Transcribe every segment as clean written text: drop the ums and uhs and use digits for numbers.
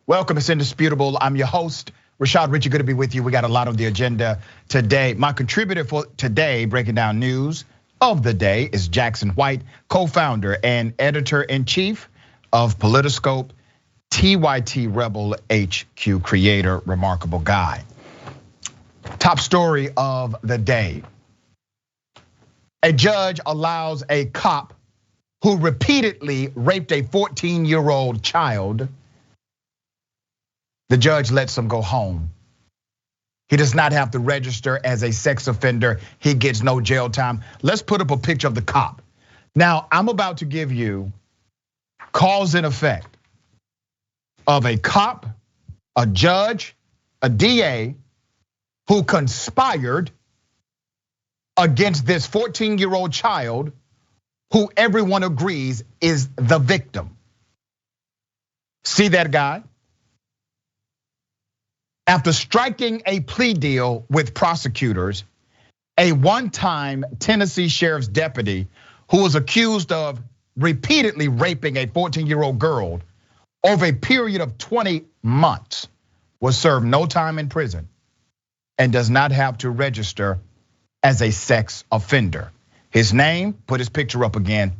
Welcome, it's Indisputable. I'm your host, Rashad Richey, good to be with you. We got a lot on the agenda today. My contributor for today, breaking down news of the day, is Jackson White, co-founder and editor-in-chief of Politiscope, TYT Rebel HQ creator, remarkable guy. Top story of the day. A judge allows a cop who repeatedly raped a 14-year-old child. The judge lets him go home. He does not have to register as a sex offender. He gets no jail time. Let's put up a picture of the cop. Now, I'm about to give you cause and effect of a cop, a judge, a DA who conspired against this 14-year-old child who everyone agrees is the victim. See that guy? After striking a plea deal with prosecutors, a one-time Tennessee sheriff's deputy who was accused of repeatedly raping a 14-year-old girl over a period of 20 months was served no time in prison and does not have to register as a sex offender. His name, put his picture up again.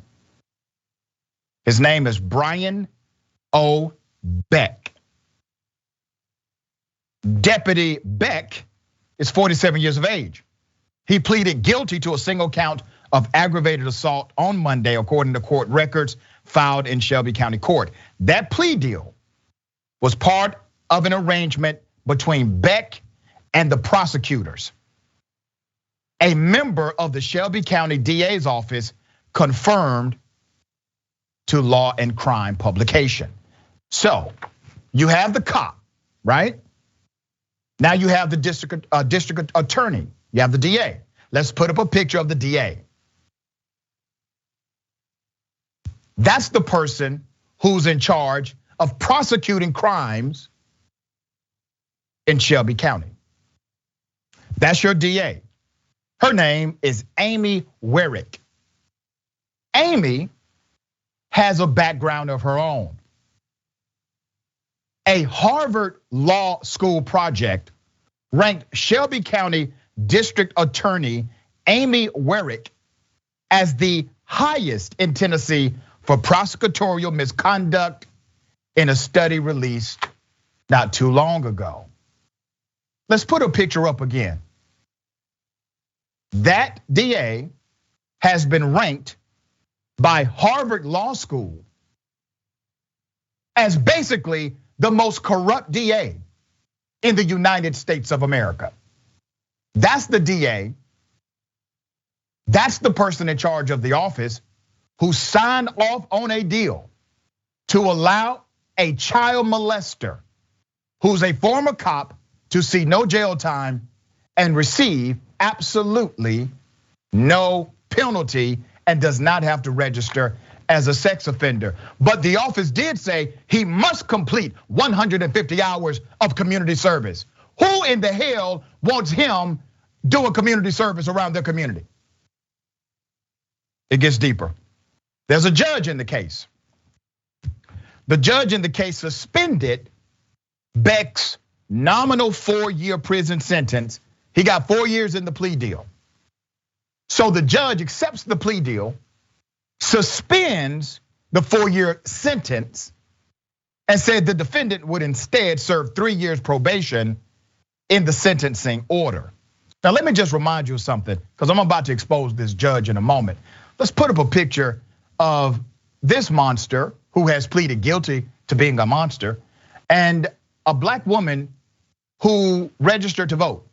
His name is Brian O. Beck. Deputy Beck is 47 years of age. He pleaded guilty to a single count of aggravated assault on Monday, according to court records filed in Shelby County Court. That plea deal was part of an arrangement between Beck and the prosecutors. A member of the Shelby County DA's office confirmed to Law and Crime publication. So you have the cop, right? Now you have the district attorney, you have the DA. Let's put up a picture of the DA. That's the person who's in charge of prosecuting crimes in Shelby County. That's your DA. Her name is Amy Werrick. Amy has a background of her own. A Harvard Law School project ranked Shelby County District Attorney Amy Werrick as the highest in Tennessee for prosecutorial misconduct in a study released not too long ago. Let's put a picture up again. That DA has been ranked by Harvard Law School as basically the most corrupt DA in the United States of America. That's the DA. That's the person in charge of the office who signed off on a deal to allow a child molester who's a former cop to see no jail time and receive absolutely no penalty and does not have to register as a sex offender. But the office did say he must complete 150 hours of community service. Who in the hell wants him doing community service around their community? It gets deeper. There's a judge in the case. The judge in the case suspended Beck's nominal 4-year prison sentence. He got 4 years in the plea deal. So the judge accepts the plea deal, suspends the 4-year sentence, and said the defendant would instead serve 3 years probation in the sentencing order. Now let me just remind you of something, because I'm about to expose this judge in a moment. Let's put up a picture of this monster who has pleaded guilty to being a monster and a black woman who registered to vote.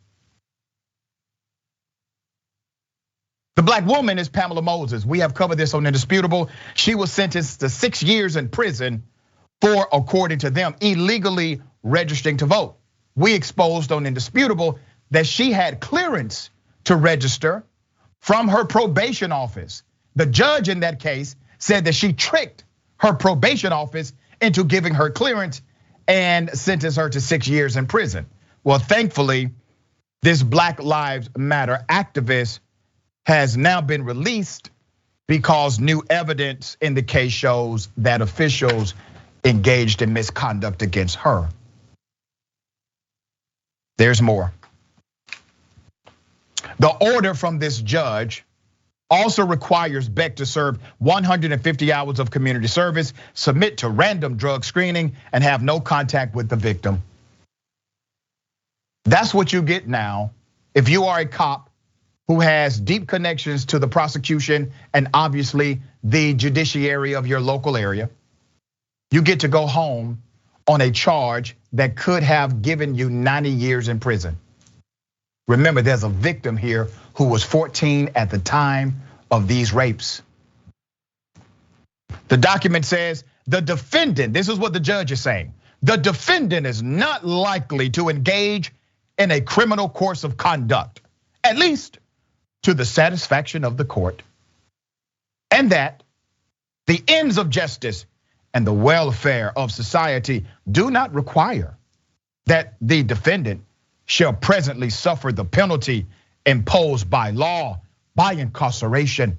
The black woman is Pamela Moses. We have covered this on Indisputable. She was sentenced to 6 years in prison for, according to them, illegally registering to vote. We exposed on Indisputable that she had clearance to register from her probation office. The judge in that case said that she tricked her probation office into giving her clearance and sentenced her to 6 years in prison. Well, thankfully, this Black Lives Matter activist has now been released because new evidence in the case shows that officials engaged in misconduct against her. There's more. The order from this judge also requires Beck to serve 150 hours of community service, submit to random drug screening, and have no contact with the victim. That's what you get now if you are a cop who has deep connections to the prosecution and obviously the judiciary of your local area. You get to go home on a charge that could have given you 90 years in prison. Remember, there's a victim here who was 14 at the time of these rapes. The document says the defendant, this is what the judge is saying, the defendant is not likely to engage in a criminal course of conduct, at least to the satisfaction of the court, and that the ends of justice and the welfare of society do not require that the defendant shall presently suffer the penalty imposed by law, by incarceration.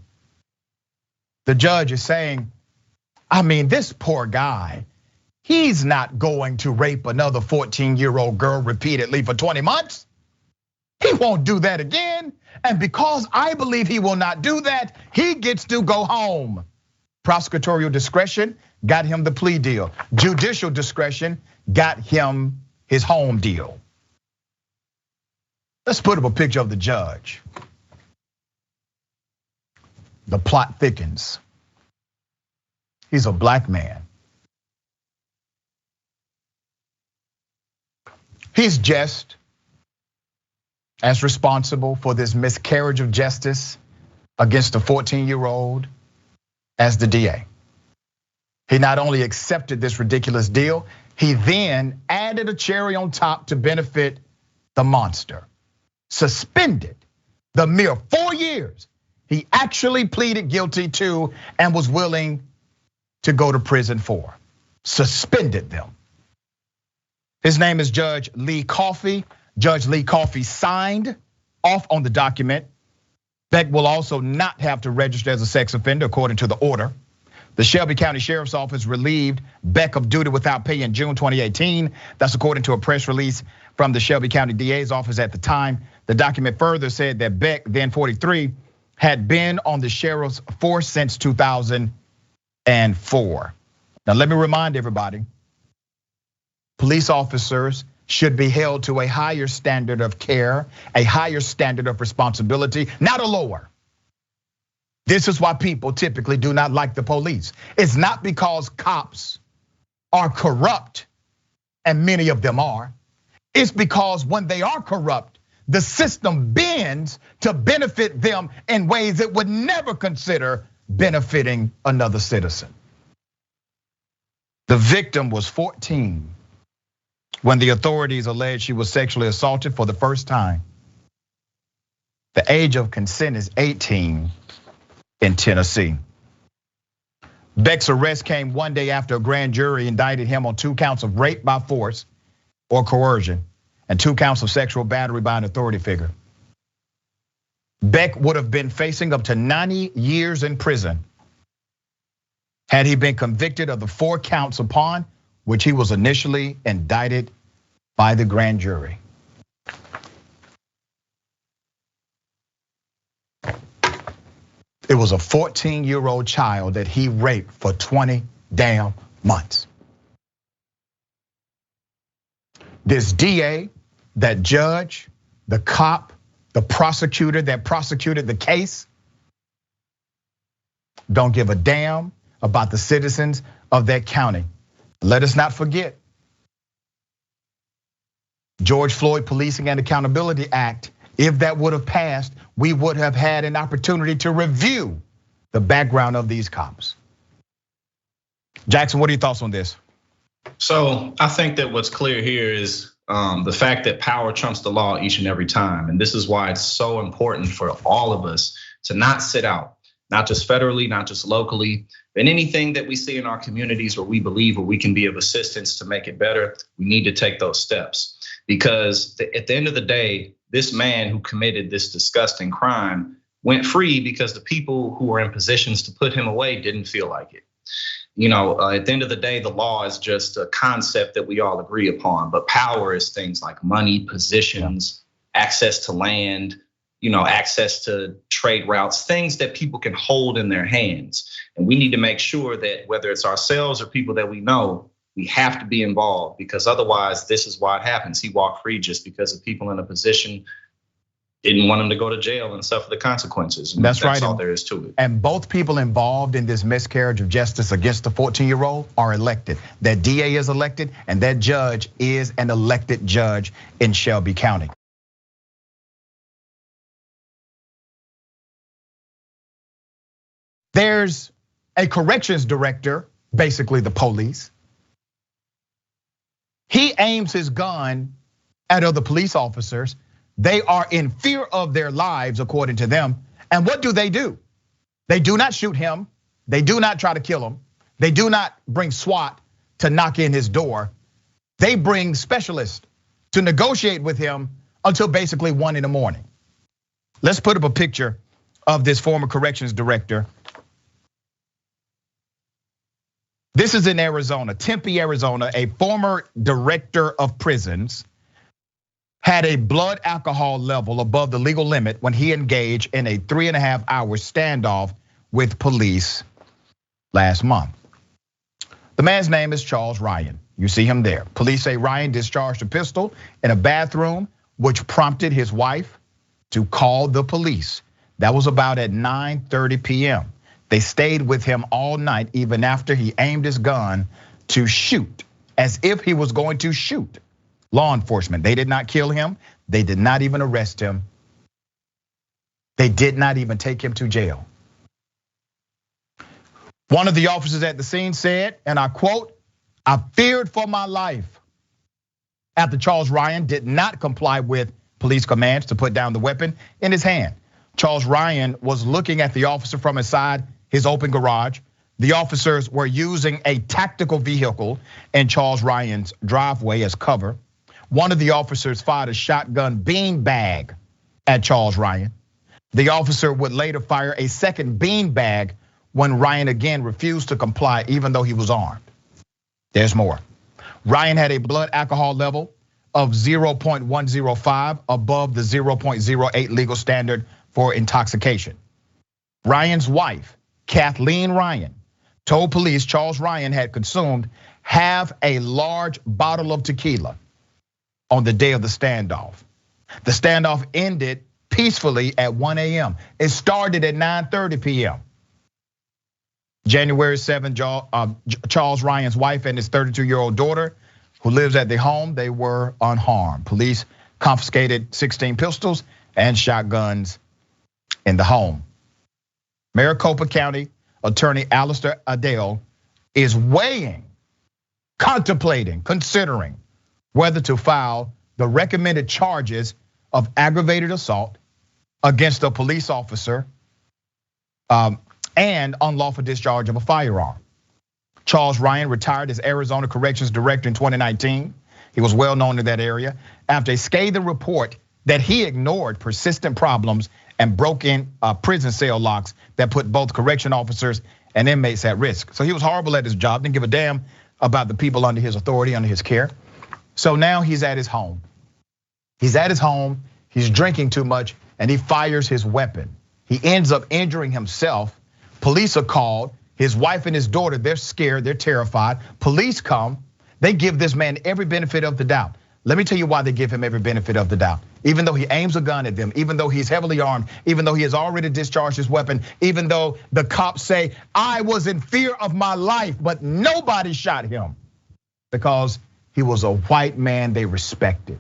The judge is saying, I mean, this poor guy, he's not going to rape another 14-year-old girl repeatedly for 20 months. He won't do that again. And because I believe he will not do that, he gets to go home. Prosecutorial discretion got him the plea deal. Judicial discretion got him his home deal. Let's put up a picture of the judge. The plot thickens. He's a black man. He's just as responsible for this miscarriage of justice against a 14-year-old as the DA. He not only accepted this ridiculous deal, he then added a cherry on top to benefit the monster. Suspended the mere 4 years he actually pleaded guilty to and was willing to go to prison for. Suspended them. His name is Judge Lee Coffey. Judge Lee Coffey signed off on the document. Beck will also not have to register as a sex offender according to the order. The Shelby County Sheriff's Office relieved Beck of duty without pay in June 2018. That's according to a press release from the Shelby County DA's office at the time. The document further said that Beck, then 43, had been on the sheriff's force since 2004. Now let me remind everybody, police officers should be held to a higher standard of care, a higher standard of responsibility, not a lower. This is why people typically do not like the police. It's not because cops are corrupt, and many of them are. It's because when they are corrupt, the system bends to benefit them in ways it would never consider benefiting another citizen. The victim was 14 when the authorities alleged she was sexually assaulted for the first time. The age of consent is 18 in Tennessee. Beck's arrest came one day after a grand jury indicted him on 2 counts of rape by force or coercion and 2 counts of sexual battery by an authority figure. Beck would have been facing up to 90 years in prison had he been convicted of the 4 counts upon which he was initially indicted by the grand jury. It was a 14-year-old child that he raped for 20 damn months. This DA, that judge, the cop, the prosecutor that prosecuted the case, don't give a damn about the citizens of that county. Let us not forget, George Floyd Policing and Accountability Act, if that would have passed, we would have had an opportunity to review the background of these cops. Jackson, what are your thoughts on this? So I think that what's clear here is the fact that power trumps the law each and every time. And this is why it's so important for all of us to not sit out, not just federally, not just locally, and anything that we see in our communities where we believe where we can be of assistance to make it better, we need to take those steps. Because at the end of the day, this man who committed this disgusting crime went free because the people who were in positions to put him away didn't feel like it. At the end of the day, the law is just a concept that we all agree upon. But power is things like money, positions, access to land, access to trade routes, things that people can hold in their hands. And we need to make sure that whether it's ourselves or people that we know, we have to be involved, because otherwise this is why it happens. He walked free just because of people in a position didn't want him to go to jail and suffer the consequences. And that's right. That's all there is to it. And both people involved in this miscarriage of justice against the 14-year-old are elected. That DA is elected, and that judge is an elected judge in Shelby County. There's a corrections director, basically the police. He aims his gun at other police officers. They are in fear of their lives, according to them. And what do? They do not shoot him. They do not try to kill him. They do not bring SWAT to knock in his door. They bring specialists to negotiate with him until basically 1 a.m. Let's put up a picture of this former corrections director. This is in Arizona, Tempe, Arizona. A former director of prisons had a blood alcohol level above the legal limit when he engaged in a 3.5-hour standoff with police last month. The man's name is Charles Ryan. You see him there. Police say Ryan discharged a pistol in a bathroom, which prompted his wife to call the police. That was about at 9:30 p.m. They stayed with him all night, even after he aimed his gun to shoot, as if he was going to shoot law enforcement. They did not kill him. They did not even arrest him. They did not even take him to jail. One of the officers at the scene said, and I quote, "I feared for my life," after Charles Ryan did not comply with police commands to put down the weapon in his hand. Charles Ryan was looking at the officer from inside his open garage. The officers were using a tactical vehicle in Charles Ryan's driveway as cover. One of the officers fired a shotgun beanbag at Charles Ryan. The officer would later fire a second beanbag when Ryan again refused to comply, even though he was armed. There's more. Ryan had a blood alcohol level of 0.105, above the 0.08 legal standard for intoxication. Ryan's wife, Kathleen Ryan, told police Charles Ryan had consumed half a large bottle of tequila on the day of the standoff. The standoff ended peacefully at 1 a.m. It started at 9:30 p.m. January 7, Charles Ryan's wife and his 32-year-old daughter, who lives at the home, they were unharmed. Police confiscated 16 pistols and shotguns in the home. Maricopa County Attorney Alistair Adele is contemplating, considering whether to file the recommended charges of aggravated assault against a police officer and unlawful discharge of a firearm. Charles Ryan retired as Arizona Corrections Director in 2019. He was well known in that area after a scathing report that he ignored persistent problems and broke in prison cell locks that put both correction officers and inmates at risk. So he was horrible at his job, didn't give a damn about the people under his authority, under his care. So now he's at his home. He's at his home, he's drinking too much, and he fires his weapon. He ends up injuring himself. Police are called, his wife and his daughter, they're scared, they're terrified. Police come, they give this man every benefit of the doubt. Let me tell you why they give him every benefit of the doubt. Even though he aims a gun at them, even though he's heavily armed, even though he has already discharged his weapon, even though the cops say, I was in fear of my life, but nobody shot him because he was a white man they respected.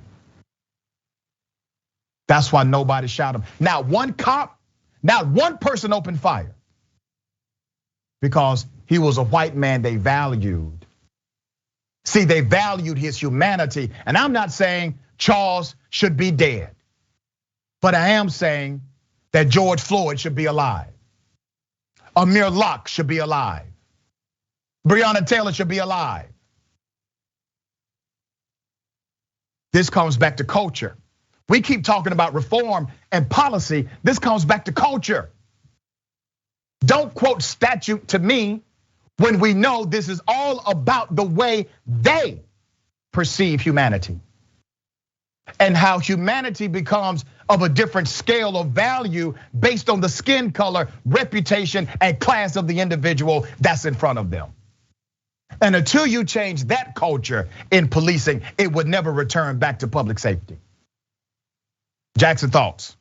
That's why nobody shot him. Not one cop, not one person opened fire because he was a white man they valued. See, they valued his humanity. And I'm not saying Charles should be dead, but I am saying that George Floyd should be alive. Amir Locke should be alive. Breonna Taylor should be alive. This comes back to culture. We keep talking about reform and policy. This comes back to culture. Don't quote statute to me when we know this is all about the way they perceive humanity and how humanity becomes of a different scale of value based on the skin color, reputation, and class of the individual that's in front of them. And until you change that culture in policing, it would never return back to public safety. Jackson, thoughts?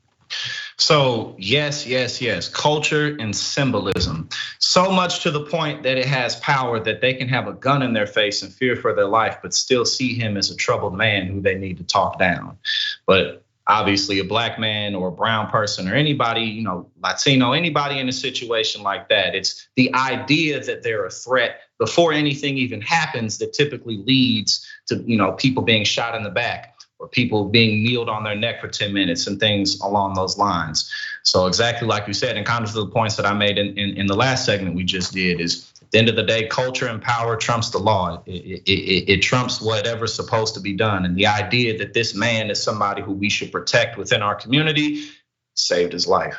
So yes, culture and symbolism. So much to the point that it has power that they can have a gun in their face and fear for their life, but still see him as a troubled man who they need to talk down. But obviously a black man or a brown person or anybody, Latino, anybody in a situation like that, it's the idea that they're a threat before anything even happens that typically leads to, people being shot in the back or people being kneeled on their neck for 10 minutes and things along those lines. So exactly like you said, and kind of to the points that I made in the last segment we just did, is at the end of the day, culture and power trumps the law. It trumps whatever's supposed to be done. And the idea that this man is somebody who we should protect within our community saved his life.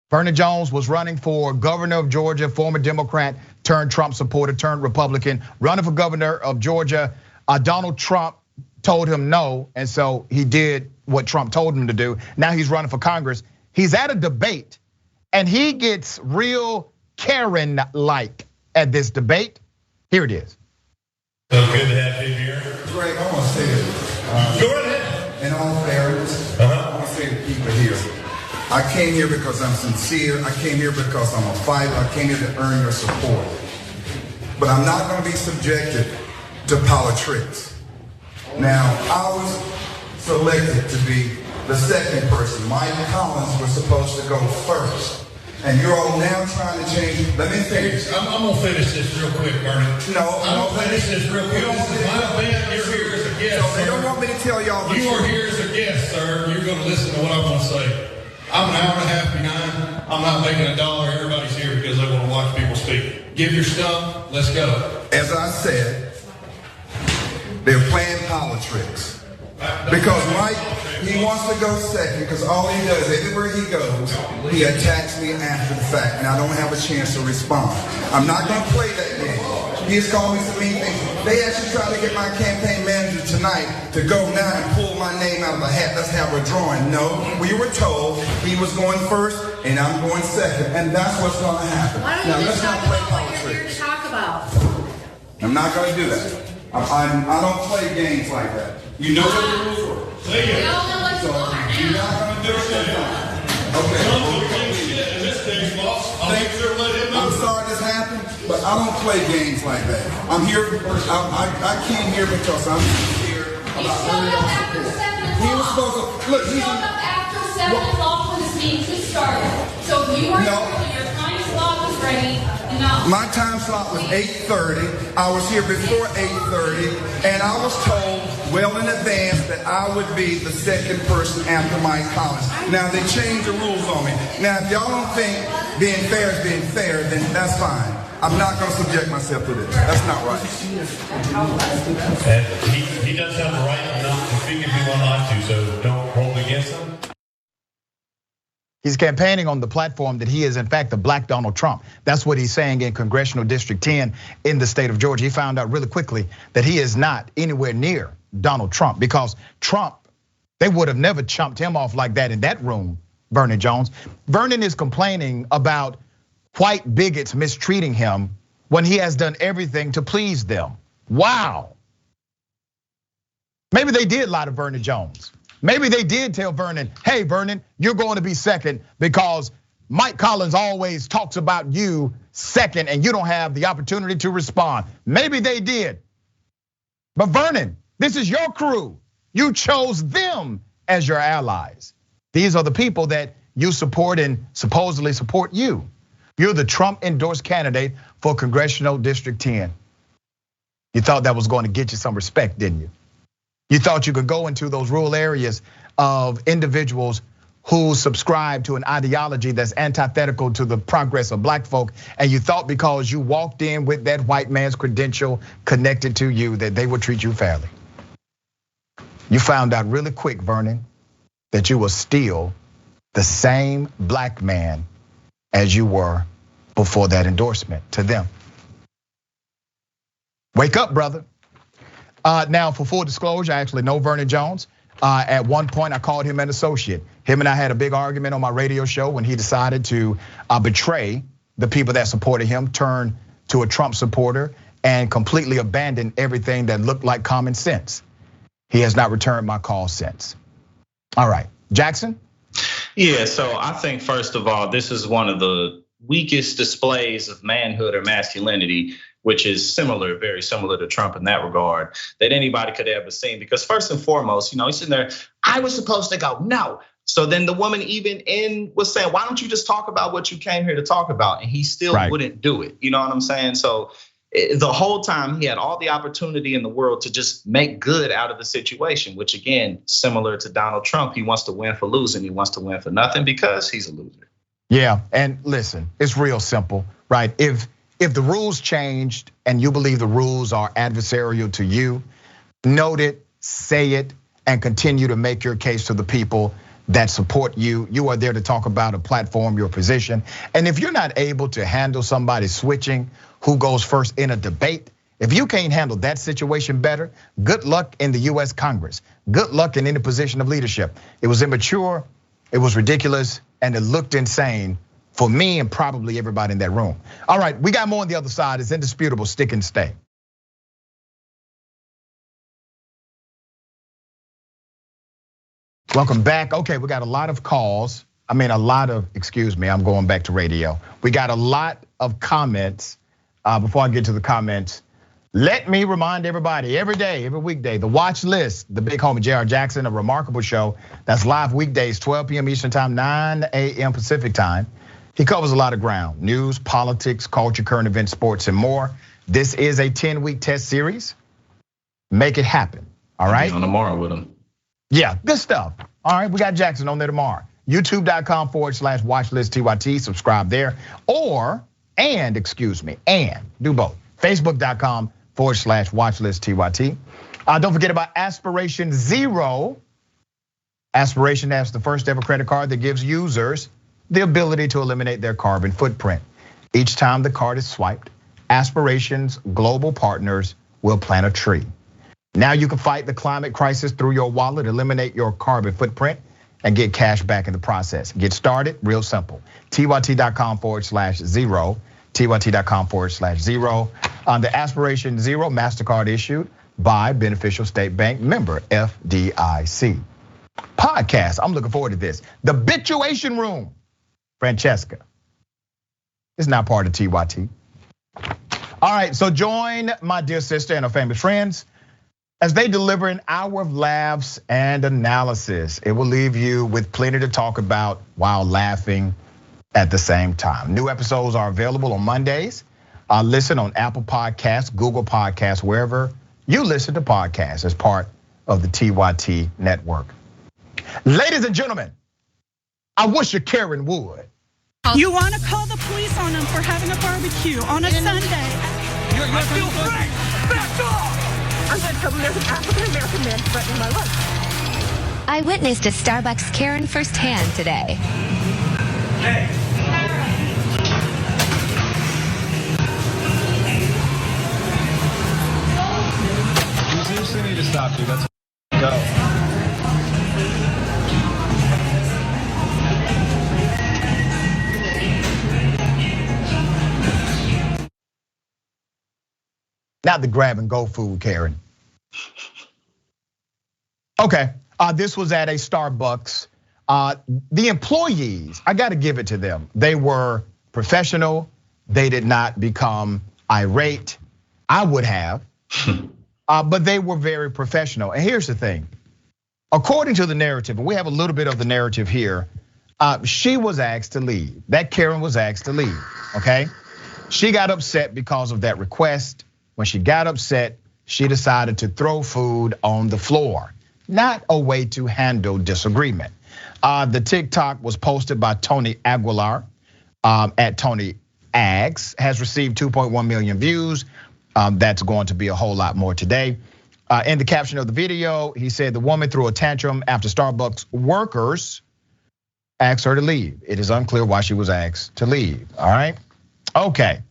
Vernon Jones was running for governor of Georgia, former Democrat turned Trump supporter, turned Republican, running for governor of Georgia. Donald Trump told him no, and so he did what Trump told him to do. Now he's running for Congress. He's at a debate, and he gets real Karen-like at this debate. Here it is. So good to have you here. Greg, I want to say this. Go ahead. In all fairness, I want to say to people here, I came here because I'm sincere. I came here because I'm a fighter. I came here to earn your support. But I'm not going to be subjected to politics. Now, I was selected to be the second person. Mike Collins was supposed to go first. And you're all now trying to change. Let me finish. I'm going to finish this real quick, Vernon. No, I'm going to finish this real quick. This is my event. You're here as a guest. So they don't want me to tell y'all the You are truth. here as a guest, sir. You're going to listen to what I'm going to say. I'm an hour and a half behind. I'm not making $1. Everybody's here because they want to watch people speak. Give your stuff. Let's go. As I said, they're playing politics. Because Mike, he wants to go second because all he does, everywhere he goes, he attacks me after the fact, and I don't have a chance to respond. I'm not going to play that game. He has called me some mean things. They actually tried to get my campaign manager tonight to go now and pull my name out of the hat. Let's have a drawing. No, we were told he was going first and I'm going second, and that's what's going to happen. Why don't you just talk about what you're here to talk about? I'm not going to do that. I don't play games like that. You know what the rules are. We all know what you are. You're not going to do it. Okay. I'm sorry this happened, but I don't play games like that. I'm here. I came here because I'm here about showed up after 7 He was o'clock. supposed to look. You showed up after 7 o'clock when this meeting started. So if you were here when your time slot was ready, enough. My time slot was 8:30. I was here before 8:30, and I was told well in advance that I would be the second person after Mike Collins. Now they changed the rules on me. Now if y'all don't think being fair is being fair, then that's fine. I'm not going to subject myself to this. That's not right. And he does have the right not to speak if he wants not to, so don't hold against him. He's campaigning on the platform that he is in fact the black Donald Trump. That's what he's saying in Congressional District 10 in the state of Georgia. He found out really quickly that he is not anywhere near Donald Trump because Trump, they would have never chumped him off like that in that room, Vernon Jones. Vernon is complaining about white bigots mistreating him when he has done everything to please them. Wow. Maybe they did lie to Vernon Jones. Maybe they did tell Vernon, hey, Vernon, you're going to be second because Mike Collins always talks about you second and you don't have the opportunity to respond. Maybe they did. But Vernon, this is your crew. You chose them as your allies. These are the people that you support and supposedly support you. You're the Trump endorsed candidate for Congressional District 10. You thought that was going to get you some respect, didn't you? You thought you could go into those rural areas of individuals who subscribe to an ideology that's antithetical to the progress of black folk. And you thought because you walked in with that white man's credential connected to you that they would treat you fairly. You found out really quick, Vernon, that you were still the same black man as you were before that endorsement to them. Wake up, brother. Now, for full disclosure, I actually know Vernon Jones. At one point, I called him an associate. Him and I had a big argument on my radio show when he decided to betray the people that supported him, turn to a Trump supporter, and completely abandon everything that looked like common sense. He has not returned my call since. All right, Jackson? Yeah, so I think first of all, this is one of the weakest displays of manhood or masculinity, which is similar, very similar to Trump in that regard, that anybody could ever seen. Because first and foremost, he's sitting there, I was supposed to go, no. So then the woman even was saying, why don't you just talk about what you came here to talk about? And he still wouldn't do it. You know what I'm saying? So the whole time he had all the opportunity in the world to just make good out of the situation, which again, similar to Donald Trump, he wants to win for losing. He wants to win for nothing because he's a loser. Yeah, and listen, it's real simple, right? If the rules changed and you believe the rules are adversarial to you, note it, say it, and continue to make your case to the people that support you. You are there to talk about a platform, your position. And if you're not able to handle somebody switching who goes first in a debate, if you can't handle that situation better, good luck in the US Congress. Good luck in any position of leadership. It was immature, it was ridiculous, and it looked insane for me and probably everybody in that room. All right, we got more on the other side. It's indisputable, stick and stay. Welcome back. Okay, we got a lot of calls. I'm going back to radio. We got a lot of comments. Before I get to the comments, let me remind everybody, every day, every weekday, the watch list, the big homie J.R. Jackson, a remarkable show that's live weekdays, 12 p.m. Eastern time, 9 a.m. Pacific time. He covers a lot of ground: news, politics, culture, current events, sports, and more. This is a 10-week test series. Make it happen, all right? On tomorrow with him. Yeah, good stuff. All right, we got Jackson on there tomorrow. YouTube.com/watchlistTYT, subscribe there. And do both. Facebook.com/watchlistTYT. Don't forget about Aspiration Zero. Aspiration has the first ever credit card that gives users the ability to eliminate their carbon footprint. Each time the card is swiped, Aspiration's global partners will plant a tree. Now you can fight the climate crisis through your wallet, eliminate your carbon footprint, and get cash back in the process. Get started, real simple. TYT.com/0. TYT.com/0. On the Aspiration Zero MasterCard issued by Beneficial State Bank, member FDIC. Podcast, I'm looking forward to this. The Bituation Room. Francesca is now part of TYT. All right, so join my dear sister and her famous friends as they deliver an hour of laughs and analysis. It will leave you with plenty to talk about while laughing at the same time. New episodes are available on Mondays. Listen on Apple Podcasts, Google Podcasts, wherever you listen to podcasts as part of the TYT network. Ladies and gentlemen, I wish a Karen would. You want to call the police on them for having a barbecue on a Sunday. I feel free. Back off. I'm going to tell them there's an African-American man threatening my life. I witnessed a Starbucks Karen firsthand today. Hey. You seriously need to stop, dude. Let's go. Not the grab and go food, Karen. Okay, this was at a Starbucks. The employees, I gotta give it to them. They were professional. They did not become irate. I would have, but they were very professional. And here's the thing. According to the narrative, and we have a little bit of the narrative here, she was asked to leave. That Karen was asked to leave, okay? She got upset because of that request. When she got upset, she decided to throw food on the floor. Not a way to handle disagreement. The TikTok was posted by Tony Aguilar at Tony Ags, has received 2.1 million views. That's going to be a whole lot more today. In the caption of the video, he said the woman threw a tantrum after Starbucks workers asked her to leave. It is unclear why she was asked to leave, all right? Okay,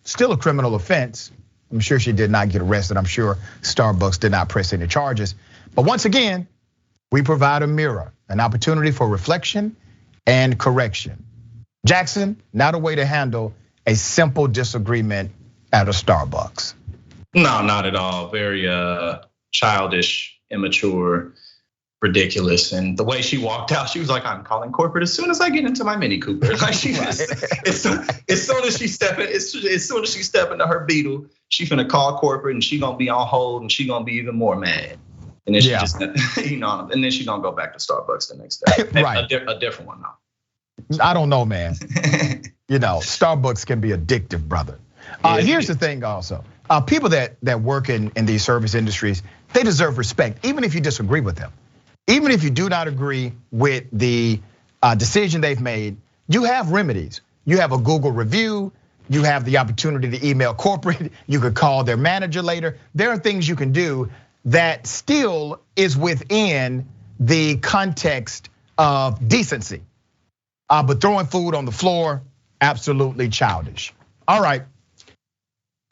still a criminal offense. I'm sure she did not get arrested. I'm sure Starbucks did not press any charges. But once again, we provide a mirror, an opportunity for reflection and correction. Jackson, not a way to handle a simple disagreement at a Starbucks. No, not at all. Very childish, immature, ridiculous. And the way she walked out, she was like, "I'm calling corporate as soon as I get into my Mini Cooper." Like she was, as soon as she step into her Beetle, she finna call corporate and she gonna be on hold and she gonna be even more mad. And then she just, and then she gonna go back to Starbucks the next day. Right, a different one now. I don't know, man. Starbucks can be addictive, brother. Here's the thing also. People that work in these service industries, they deserve respect, even if you disagree with them. Even if you do not agree with the decision they've made, you have remedies. You have a Google review, you have the opportunity to email corporate, you could call their manager later. There are things you can do that still is within the context of decency. But throwing food on the floor, absolutely childish. All right.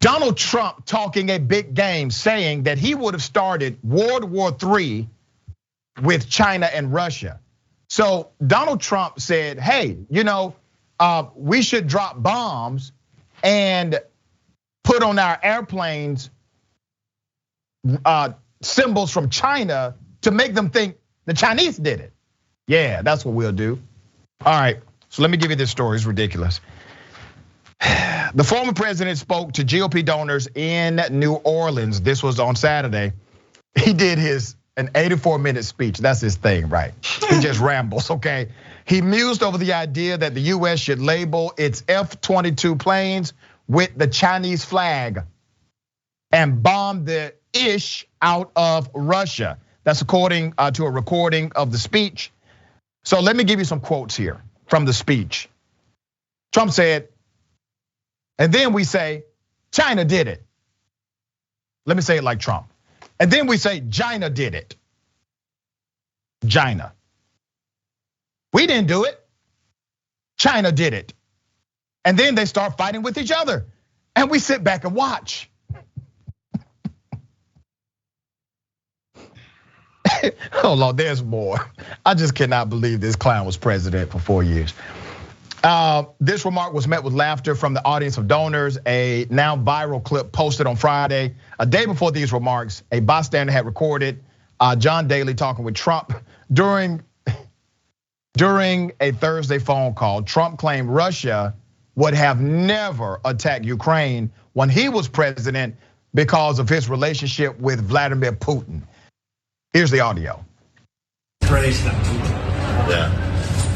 Donald Trump talking a big game, saying that he would have started World War III with China and Russia. So Donald Trump said, hey, we should drop bombs and put on our airplanes symbols from China to make them think the Chinese did it. Yeah, that's what we'll do. All right, so let me give you this story, it's ridiculous. The former president spoke to GOP donors in New Orleans. This was on Saturday. He did an 84-minute speech. That's his thing, right? He just rambles, okay? He mused over the idea that the US should label its F-22 planes with the Chinese flag and bomb the ish out of Russia. That's according to a recording of the speech. So let me give you some quotes here from the speech. Trump said, and then we say, China did it. Let me say it like Trump. And then we say, China did it. China. We didn't do it. China did it. And then they start fighting with each other. And we sit back and watch. Oh Lord, there's more. I just cannot believe this clown was president for 4 years. This remark was met with laughter from the audience of donors. A now viral clip posted on Friday, a day before these remarks, a bystander had recorded John Daly talking with Trump during a Thursday phone call. Trump claimed Russia would have never attacked Ukraine when he was president because of his relationship with Vladimir Putin. Here's the audio. Praise them. Yeah.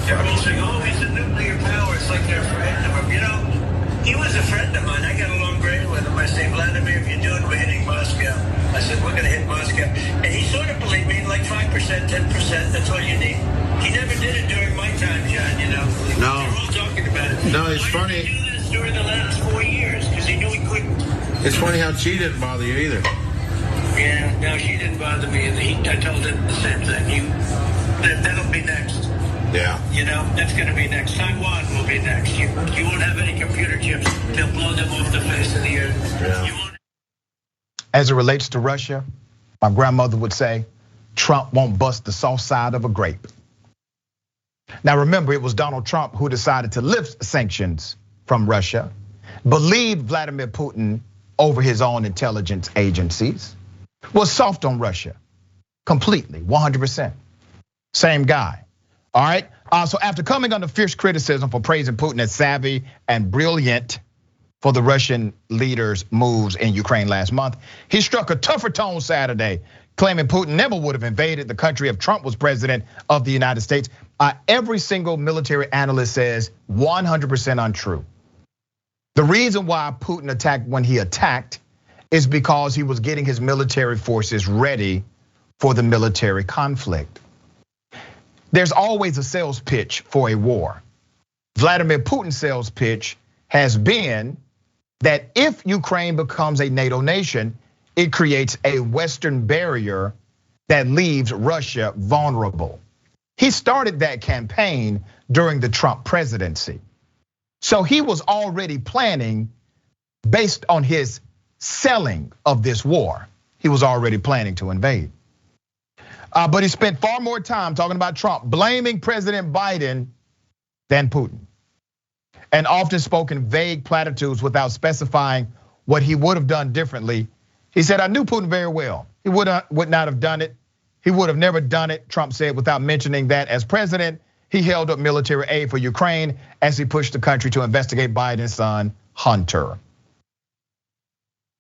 They're all saying, oh, he's a nuclear power. It's like they're a friend of him. He was a friend of mine. I got along great with him. I say, Vladimir, if you do it, we're hitting Moscow. I said, we're going to hit Moscow. And he sort of believed me, like 5%, 10%, that's all you need. He never did it during my time, John, No. We're all talking about it. No, it's Why funny. did he do this during the last 4 years? Because he knew he couldn't. It's funny how she didn't bother you either. Yeah, no, she didn't bother me. I told him the same thing. That'll be next. Yeah. That's going to be next. Taiwan will be next. You won't have any computer chips. They'll blow them off the face of the earth. Yeah. As it relates to Russia, my grandmother would say, Trump won't bust the soft side of a grape. Now remember, it was Donald Trump who decided to lift sanctions from Russia, believed Vladimir Putin over his own intelligence agencies, was soft on Russia, completely, 100%. Same guy, all right? So after coming under fierce criticism for praising Putin as savvy and brilliant for the Russian leader's moves in Ukraine last month, he struck a tougher tone Saturday, claiming Putin never would have invaded the country if Trump was president of the United States. Every single military analyst says 100% untrue. The reason why Putin attacked when he attacked is because he was getting his military forces ready for the military conflict. There's always a sales pitch for a war. Vladimir Putin's sales pitch has been that if Ukraine becomes a NATO nation, it creates a Western barrier that leaves Russia vulnerable. He started that campaign during the Trump presidency. So he was already planning based on his selling of this war. He was already planning to invade. But he spent far more time talking about Trump, blaming President Biden than Putin. And often spoke in vague platitudes without specifying what he would have done differently. He said, I knew Putin very well. He would not have done it. He would have never done it, Trump said, without mentioning that as president, he held up military aid for Ukraine as he pushed the country to investigate Biden's son, Hunter.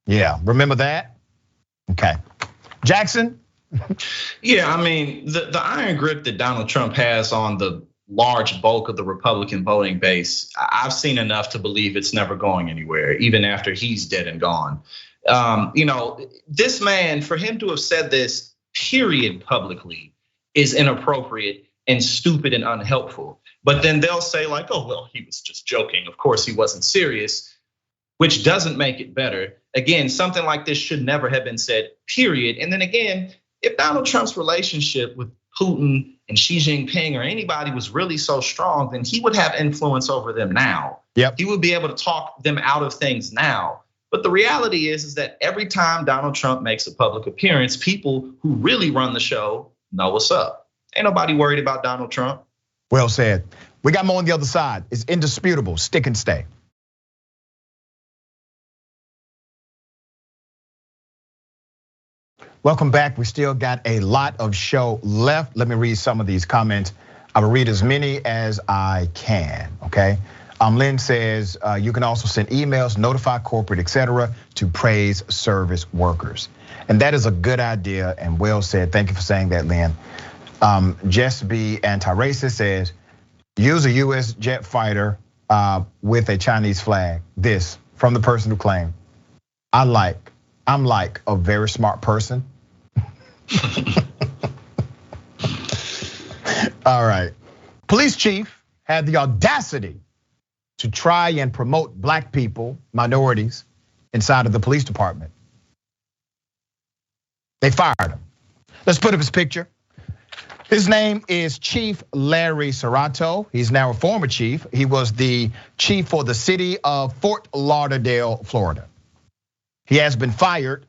Yeah, remember that? Okay. Jackson? Yeah, I mean, the iron grip that Donald Trump has on the large bulk of the Republican voting base, I've seen enough to believe it's never going anywhere, even after he's dead and gone. This man, for him to have said this, period, publicly, is inappropriate and stupid and unhelpful. But then they'll say like, oh, well, he was just joking. Of course, he wasn't serious, which doesn't make it better. Again, something like this should never have been said, period. And then again, if Donald Trump's relationship with Putin and Xi Jinping or anybody was really so strong, then he would have influence over them now. Yep. He would be able to talk them out of things now. But the reality is that every time Donald Trump makes a public appearance, people who really run the show know what's up. Ain't nobody worried about Donald Trump. Well said. We got more on the other side. It's indisputable. Stick and stay. Welcome back. We still got a lot of show left. Let me read some of these comments. I will read as many as I can, okay? Lynn says, you can also send emails, notify corporate, etc., to praise service workers. And that is a good idea and well said. Thank you for saying that, Lynn. Jess B. Anti-Racist says, use a US jet fighter with a Chinese flag. This from the person who claimed, I'm like a very smart person. All right. Police chief had the audacity to try and promote black people, minorities, inside of the police department. They fired him. Let's put up his picture. His name is Chief Larry Serrato. He's now a former chief. He was the chief for the city of Fort Lauderdale, Florida. He has been fired.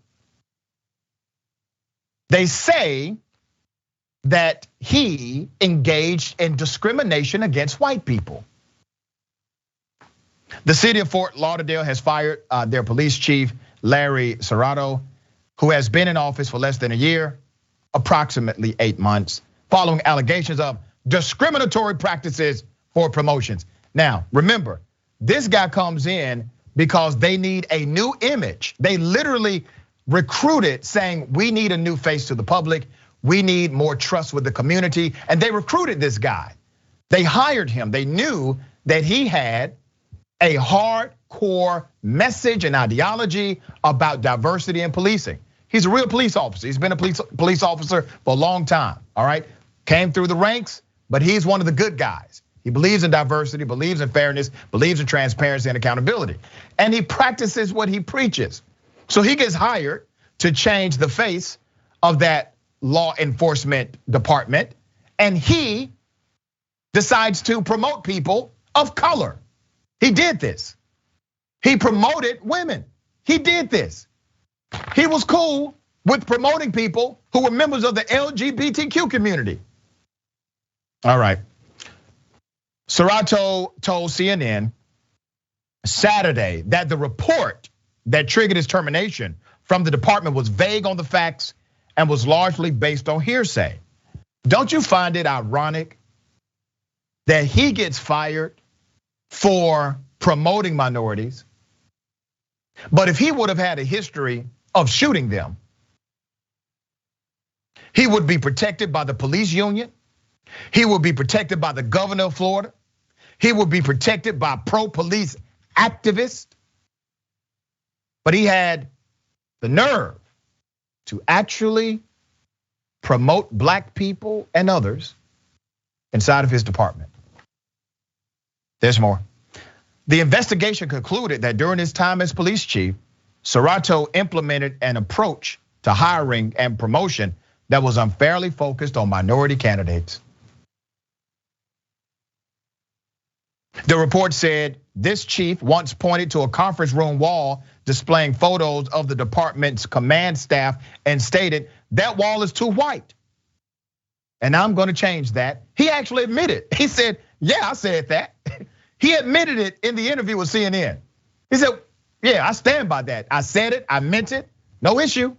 They say that he engaged in discrimination against white people. The city of Fort Lauderdale has fired their police chief, Larry Serrato, who has been in office for less than a year, approximately 8 months, following allegations of discriminatory practices for promotions. Now, remember, this guy comes in because they need a new image. They literally recruited saying, we need a new face to the public. We need more trust with the community. And they recruited this guy. They hired him. They knew that he had a hardcore message and ideology about diversity in policing. He's a real police officer. He's been a police officer for a long time, all right? Came through the ranks, but he's one of the good guys. He believes in diversity, believes in fairness, believes in transparency and accountability. And he practices what he preaches. So he gets hired to change the face of that law enforcement department. And he decides to promote people of color. He did this. He promoted women. He did this. He was cool with promoting people who were members of the LGBTQ community. All right. Serrato told CNN Saturday that the report that triggered his termination from the department was vague on the facts and was largely based on hearsay. Don't you find it ironic that he gets fired for promoting minorities? But if he would have had a history of shooting them, he would be protected by the police union. He would be protected by the governor of Florida. He would be protected by pro-police activists. But he had the nerve to actually promote black people and others inside of his department. There's more. The investigation concluded that during his time as police chief, Serrato implemented an approach to hiring and promotion that was unfairly focused on minority candidates. The report said this chief once pointed to a conference room wall displaying photos of the department's command staff and stated, "That wall is too white. And I'm gonna change that." He actually admitted, he said, "Yeah, I said that." He admitted it in the interview with CNN. He said, "Yeah, I stand by that. I said it, I meant it, no issue."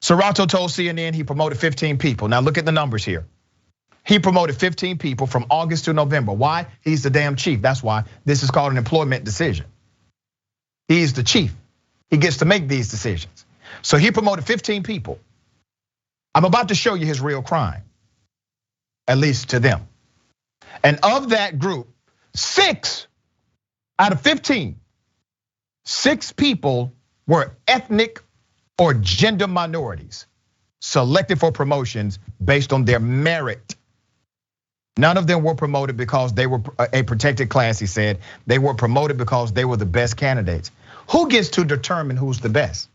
Serrato told CNN he promoted 15 people. Now look at the numbers here. He promoted 15 people from August to November. Why? He's the damn chief. That's why this is called an employment decision. He's the chief. He gets to make these decisions. So he promoted 15 people. I'm about to show you his real crime, at least to them. And of that group, 6 out of 15, 6 people were ethnic or gender minorities selected for promotions based on their merit. None of them were promoted because they were a protected class, he said. They were promoted because they were the best candidates. Who gets to determine who's the best?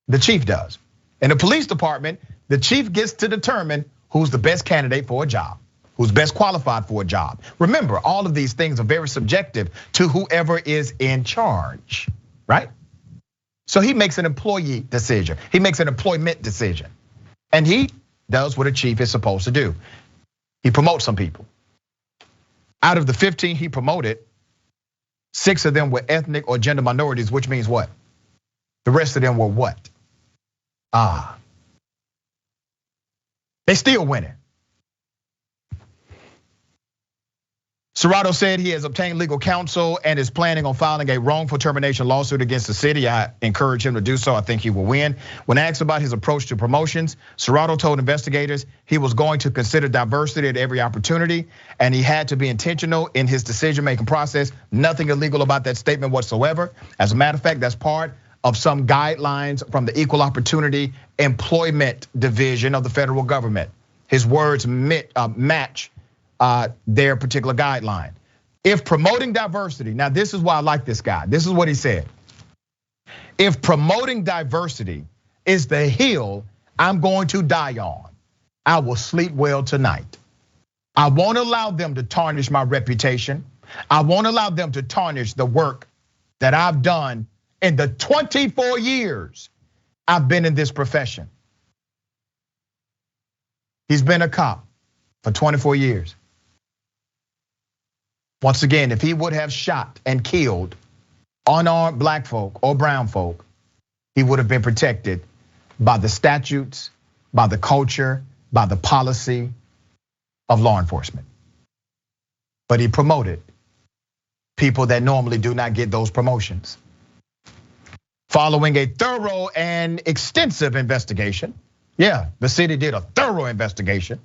The chief does. In the police department, the chief gets to determine who's the best candidate for a job, who's best qualified for a job. Remember, all of these things are very subjective to whoever is in charge, right? So he makes an employee decision. He makes an employment decision. And he does what a chief is supposed to do. He promotes some people. Out of the 15 he promoted, 6 of them were ethnic or gender minorities, which means what? The rest of them were what? They still winning. Serrato said he has obtained legal counsel and is planning on filing a wrongful termination lawsuit against the city. I encourage him to do so. I think he will win. When asked about his approach to promotions, Serrato told investigators he was going to consider diversity at every opportunity, and he had to be intentional in his decision-making process. Nothing illegal about that statement whatsoever. As a matter of fact, that's part of some guidelines from the Equal Opportunity Employment Division of the federal government. His words match their particular guideline. If promoting diversity, now this is why I like this guy. This is what he said. If promoting diversity is the hill I'm going to die on, I will sleep well tonight. I won't allow them to tarnish my reputation. I won't allow them to tarnish the work that I've done in the 24 years I've been in this profession. He's been a cop for 24 years. Once again, if he would have shot and killed unarmed black folk or brown folk, he would have been protected by the statutes, by the culture, by the policy of law enforcement. But he promoted people that normally do not get those promotions. Following a thorough and extensive investigation, the city did a thorough investigation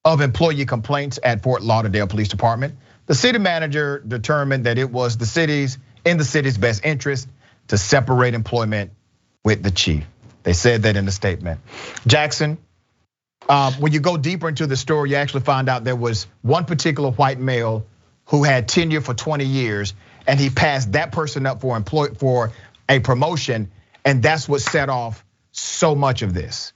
of employee complaints at Fort Lauderdale Police Department. The city manager determined that it was in the city's best interest to separate employment with the chief. They said that in the statement. Jackson, when you go deeper into the story, you actually find out there was one particular white male who had tenure for 20 years, and he passed that person up for a promotion, and that's what set off so much of this.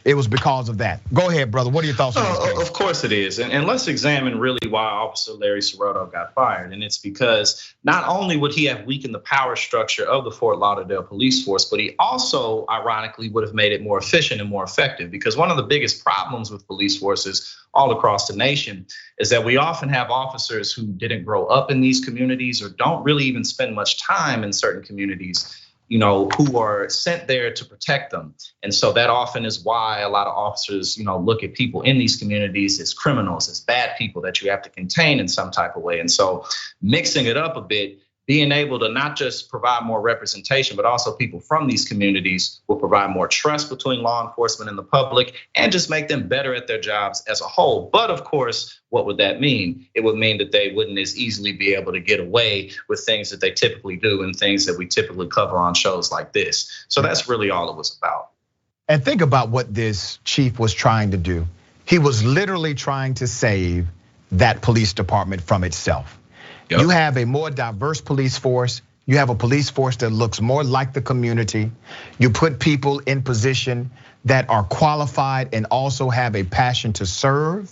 It was because of that. Go ahead, brother. What are your thoughts on this case? Of course it is. And let's examine really why Officer Larry Serrato got fired. And it's because not only would he have weakened the power structure of the Fort Lauderdale police force, but he also, ironically, would have made it more efficient and more effective. Because one of the biggest problems with police forces all across the nation is that we often have officers who didn't grow up in these communities or don't really even spend much time in certain communities, who are sent there to protect them. And so that often is why a lot of officers, look at people in these communities as criminals, as bad people that you have to contain in some type of way. And so mixing it up a bit, being able to not just provide more representation, but also people from these communities will provide more trust between law enforcement and the public and just make them better at their jobs as a whole. But of course, what would that mean? It would mean that they wouldn't as easily be able to get away with things that they typically do and things that we typically cover on shows like this. So that's really all it was about. And think about what this chief was trying to do. He was literally trying to save that police department from itself. Yep. You have a more diverse police force, You have a police force that looks more like the community. You put people in position that are qualified and also have a passion to serve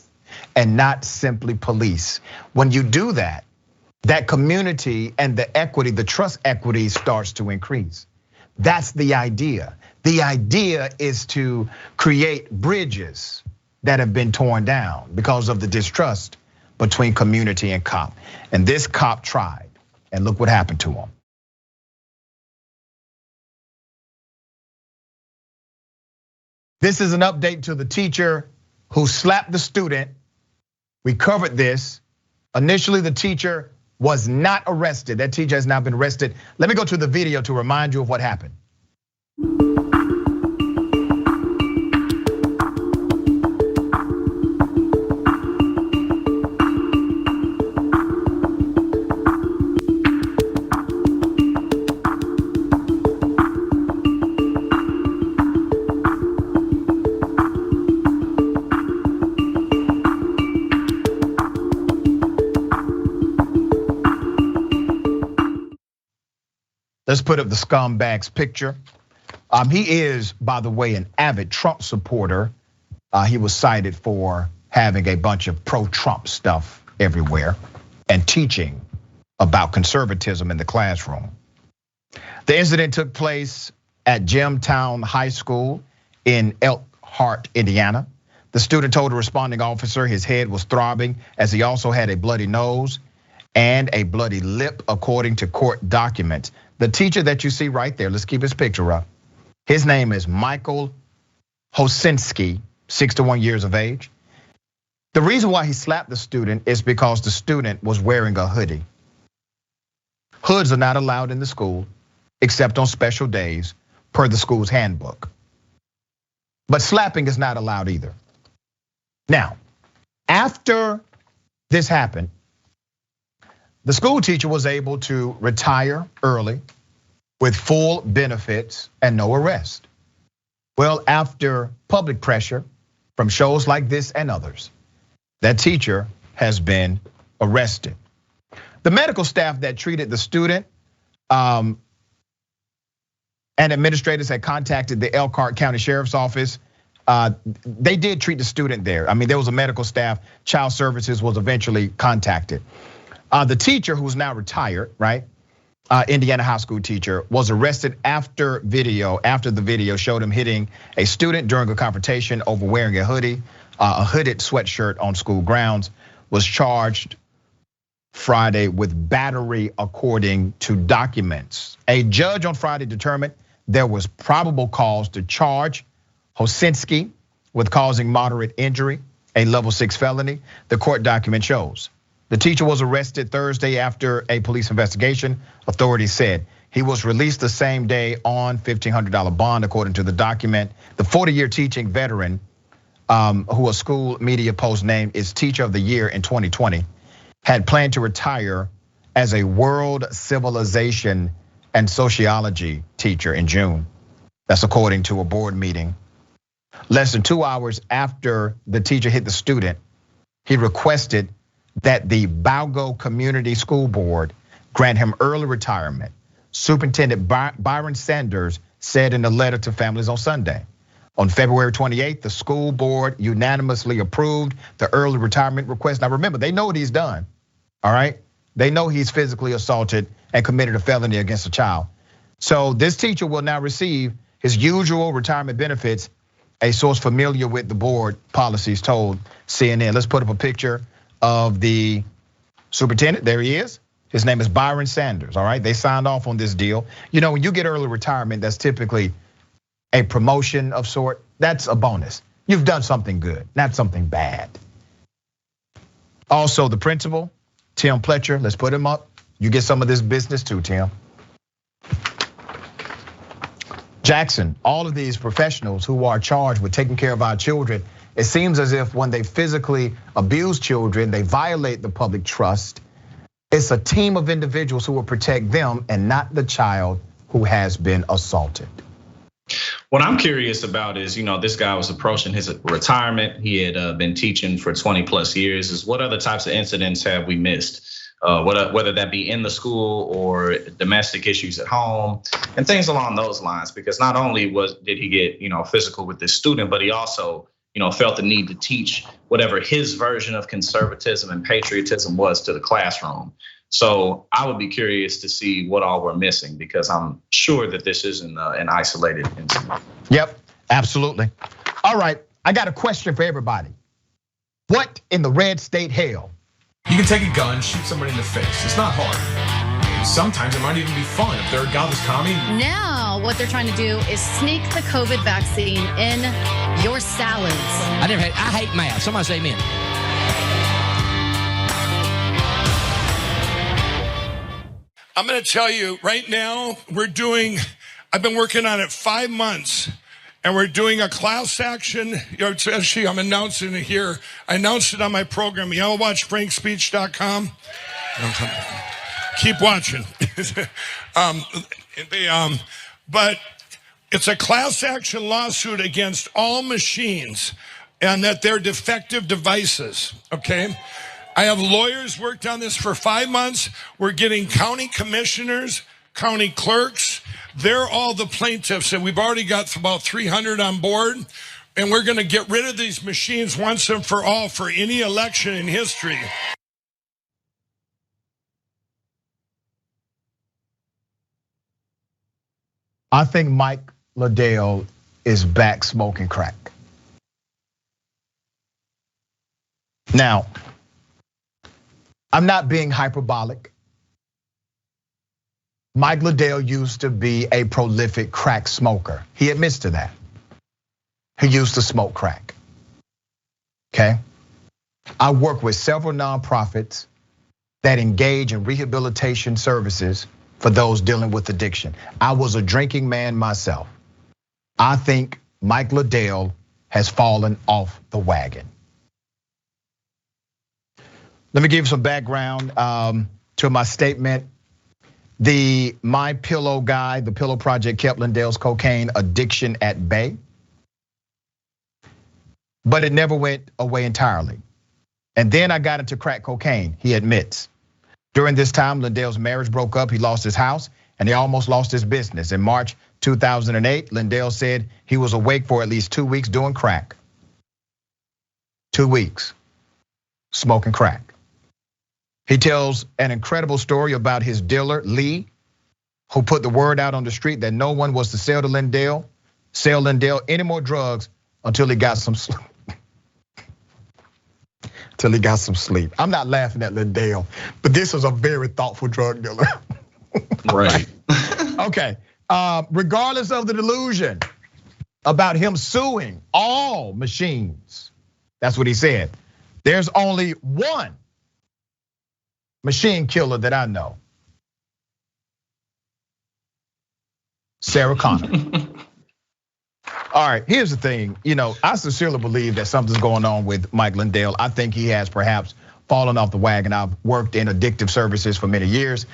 and not simply police. When you do that, that community and the equity, the trust equity starts to increase. That's the idea. The idea is to create bridges that have been torn down because of the distrust between community and cop. And this cop tried, and look what happened to him. This is an update to the teacher who slapped the student. We covered this. Initially, the teacher was not arrested. That teacher has now been arrested. Let me go to the video to remind you of what happened. Let's put up the scumbag's picture. He is, by the way, an avid Trump supporter. He was cited for having a bunch of pro-Trump stuff everywhere and teaching about conservatism in the classroom. The incident took place at Gemtown High School in Elkhart, Indiana. The student told a responding officer his head was throbbing as he also had a bloody nose and a bloody lip, according to court documents. The teacher that you see right there, let's keep his picture up. His name is Michael Hosinski, 61 years of age. The reason why he slapped the student is because the student was wearing a hoodie. Hoods are not allowed in the school except on special days per the school's handbook. But slapping is not allowed either. Now, after this happened, the school teacher was able to retire early with full benefits and no arrest. Well, after public pressure from shows like this and others, that teacher has been arrested. The medical staff that treated the student and administrators had contacted the Elkhart County Sheriff's Office. They did treat the student there. I mean, there was a medical staff, child services was eventually contacted. The teacher, who's now retired, right? Indiana high school teacher, was arrested after the video showed him hitting a student during a confrontation over wearing a hoodie, a hooded sweatshirt on school grounds, was charged Friday with battery according to documents. A judge on Friday determined there was probable cause to charge Hosinski with causing moderate injury, a level 6 felony, the court document shows. The teacher was arrested Thursday after a police investigation. Authorities said he was released the same day on $1,500 bond, according to the document. The 40-year teaching veteran, who a school media post named is Teacher of the Year in 2020, had planned to retire as a world civilization and sociology teacher in June. That's according to a board meeting. Less than 2 hours after the teacher hit the student, he requested that the Balgo Community School Board grant him early retirement. Superintendent Byron Sanders said in a letter to families on Sunday. On February 28th, the school board unanimously approved the early retirement request. Now remember, they know what he's done, all right? They know he's physically assaulted and committed a felony against a child. So this teacher will now receive his usual retirement benefits, a source familiar with the board policies told CNN. Let's put up a picture of the superintendent. There he is. His name is Byron Sanders, all right? They signed off on this deal. You know, when you get early retirement, that's typically a promotion of sort. That's a bonus. You've done something good, not something bad. Also, the principal, Tim Pletcher, let's put him up. You get some of this business too, Tim. Jackson, all of these professionals who are charged with taking care of our children, it seems as if when they physically abuse children, they violate the public trust. It's a team of individuals who will protect them and not the child who has been assaulted. What I'm curious about is, this guy was approaching his retirement. He had been teaching for 20 plus years. What other types of incidents have we missed? whether that be in the school or domestic issues at home and things along those lines. Because not only did he get physical with this student, but he also felt the need to teach whatever his version of conservatism and patriotism was to the classroom. So I would be curious to see what all we're missing, because I'm sure that this isn't an isolated incident. Yep, absolutely. All right, I got a question for everybody. What in the red state hell? You can take a gun, shoot somebody in the face. It's not hard. Sometimes it might even be fun if they're a godless commie. Now, what they're trying to do is sneak the COVID vaccine in your salads. I hate math. Somebody say amen. I'm going to tell you right now, I've been working on it 5 months, and we're doing a class action. Actually, I'm announcing it here. I announced it on my program. Y'all watch frankspeech.com. Keep watching. But it's a class action lawsuit against all machines and that they're defective devices, okay? I have lawyers worked on this for 5 months. We're getting county commissioners, county clerks. They're all the plaintiffs, and we've already got about 300 on board. And we're going to get rid of these machines once and for all for any election in history. I think Mike Lindell is back smoking crack. Now, I'm not being hyperbolic. Mike Lindell used to be a prolific crack smoker. He admits to that. He used to smoke crack, okay? I work with several nonprofits that engage in rehabilitation services for those dealing with addiction. I was a drinking man myself. I think Mike Lindell has fallen off the wagon. Let me give you some background to my statement. The My Pillow guy, the Pillow Project, kept Lindell's cocaine addiction at bay, but it never went away entirely. And then I got into crack cocaine, he admits. During this time, Lindell's marriage broke up, he lost his house, and he almost lost his business. In March 2008, Lindell said he was awake for at least 2 weeks doing crack. 2 weeks, smoking crack. He tells an incredible story about his dealer, Lee, who put the word out on the street that no one was to sell Lindell any more drugs until he got some sleep. I'm not laughing at Lindell, but this was a very thoughtful drug dealer. Right. Okay, regardless of the delusion about him suing all machines, that's what he said. There's only one machine killer that I know. Sarah Connor. All right, here's the thing. I sincerely believe that something's going on with Mike Lindell. I think he has perhaps fallen off the wagon. I've worked in addictive services for many years.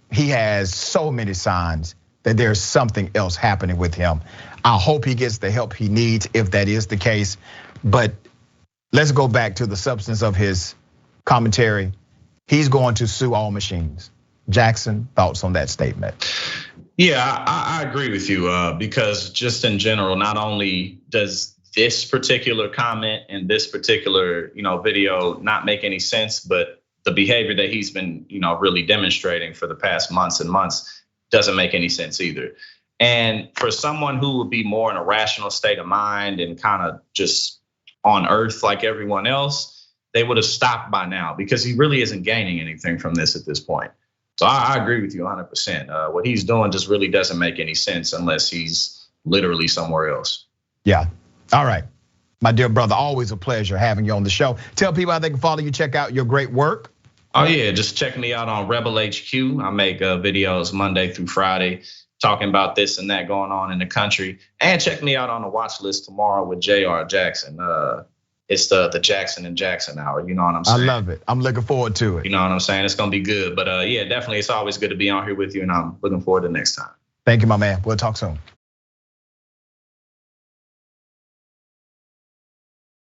He has so many signs that there's something else happening with him. I hope he gets the help he needs if that is the case. But let's go back to the substance of his commentary. He's going to sue all machines. Jackson, thoughts on that statement? Yeah, I agree with you because just in general, not only does this particular comment and this particular video not make any sense, but the behavior that he's been really demonstrating for the past months and months doesn't make any sense either. And for someone who would be more in a rational state of mind and kind of just on earth like everyone else, they would have stopped by now because he really isn't gaining anything from this at this point. So I agree with you 100%. What he's doing just really doesn't make any sense unless he's literally somewhere else. Yeah. All right. My dear brother, always a pleasure having you on the show. Tell people how they can follow you, check out your great work. Oh yeah, just check me out on Rebel HQ. I make videos Monday through Friday talking about this and that going on in the country. And check me out on the watch list tomorrow with J.R. Jackson. It's the Jackson and Jackson hour. You know what I'm saying? I love it. I'm looking forward to it. You know what I'm saying? It's gonna be good. But yeah, definitely, it's always good to be on here with you, and I'm looking forward to next time. Thank you, my man. We'll talk soon.